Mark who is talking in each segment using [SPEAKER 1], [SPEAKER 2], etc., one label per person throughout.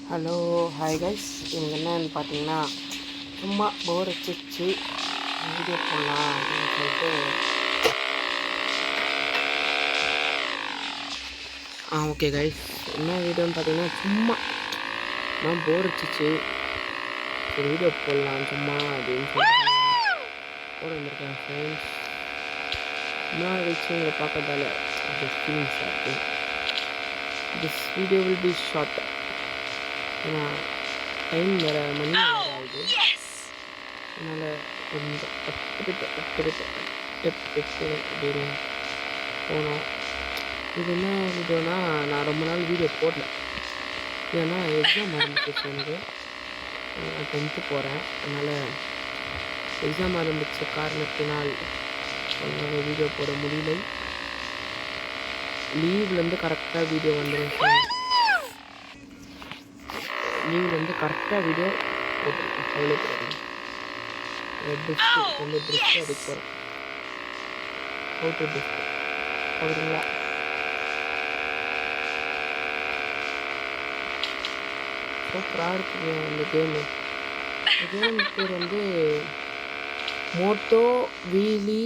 [SPEAKER 1] Hello hi guys, எனக்கு என்னன்னு பார்த்தீங்கன்னா சும்மா போர் அடிச்சிச்சு வீடியோ போடலாம் அப்படின்னு சொல்லிட்டு ஓகே கைஸ், என்ன வீடியோன்னு பார்த்தீங்கன்னா சும்மா நான் போர் அடிச்சிச்சு ஒரு வீடியோ போடலாம் சும்மா அப்படின்னு சொல்லிட்டு போட வந்திருக்கேன் ஃப்ரெண்ட்ஸ். நான் கழிச்சு உங்களை பார்க்கறதால ஜஸ்ட் ஃபீலிங்ஸ் இருக்குது. This video will be short. ஏன்னா டைம் வேறு மணி வேறு ஆகுது. அதனால் கொஞ்சம் அப்படின்னு போனோம். இது என்ன வீடியோனா, நான் ரொம்ப நாள் வீடியோ போடல. ஏன்னா எக்ஸாம் ஆரம்பிச்சிச்சு எனக்கு. நான் 10th போகிறேன். அதனால் எக்ஸாம் ஆரம்பித்த காரணத்தினால் என்னால் வீடியோ போட முடியல. லீவ்லேருந்து கரெக்டாக வீடியோ வந்துடும். லீவ்லேருந்து கரெக்டாக வீடியோ போட்டுருக்கேன். அவ்வளோ போடுறேன். ட்ரெஸ்ட்டு ட்ரெஸ்ட்டு அதுக்கு போகிறேன். அவுட்டர் ட்ரெஸ்ட்டு பார்க்குறீங்களா? சூப்பராக இருக்குங்க இந்த கேமு. இந்த கேம் பேர் வந்து மோட்டோ வீலி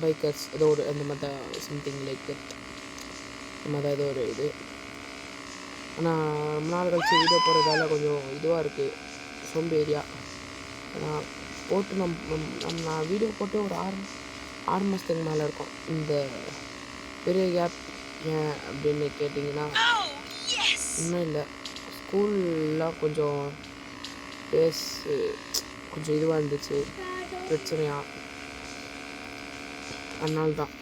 [SPEAKER 1] பைக்கர்ஸ் ஏதோ ஒரு அந்த மாதிரி தான், சம்திங் லைக் தட். அந்த மாதிரி ஏதோ ஒரு இது. ஆனால் ரொம்ப நாள் கழிச்சு வீடியோ போடுறதால கொஞ்சம் இதுவாக இருக்குது, சோம்பேறியா. ஆனால் போட்டு நான் வீடியோ போட்டு ஒரு ஆறு மாதத்துக்கு மேலே இருக்கும். இந்த பெரிய கேப் ஏன் அப்படின்னு கேட்டிங்கன்னா, இன்னும் இல்லை, ஸ்கூல்லாம் கொஞ்சம் கொஞ்சம் இதுவாக இருந்துச்சு, பிரச்சனையாக. அதனால தான்.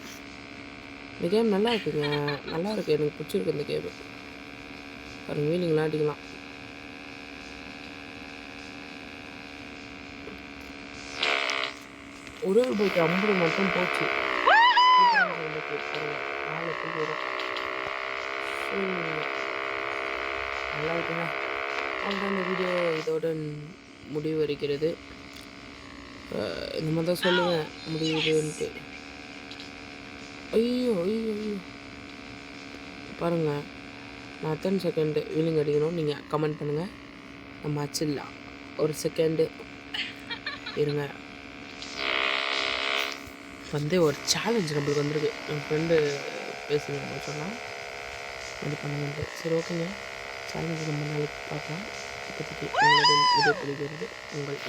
[SPEAKER 1] இந்த கேம் நல்லா இருக்குங்க, நல்லா இருக்குது, எனக்கு பிடிச்சிருக்கு இந்த கேமு. பாருங்கள், வீலிங்லாம் அடிக்கலாம். ஒரே ஒரு பைக் 50 மட்டும் போச்சு. நாளைக்கு வரும். நல்லா இருக்குங்க. அவ்வளோதான், இந்த வீடியோ இதோட முடிவு வருகிறது. இந்த மாதிரி தான் சொல்லுவேன் முடிவுன்ட்டு. ஐயோ ஐயோ ஐயோ பாருங்கள், நான் எத்தனை செகண்டு வீலிங் அடிக்கணும் நீங்கள் கமெண்ட் பண்ணுங்கள். நம்ம அச்சிடலாம். ஒரு செகண்டு இருங்க. வந்து ஒரு சேலஞ்ச் நம்மளுக்கு வந்திருக்கு. என் ஃப்ரெண்டு பேசுங்க சொன்னால் அது பண்ணுங்கன்ட்டு. சரி ஓகேங்க, சேலஞ்சு நம்ம நாளைக்கு பார்க்கலாம். இப்போதைக்கு உங்களுடன் விடைபெறுகிறது உங்கள்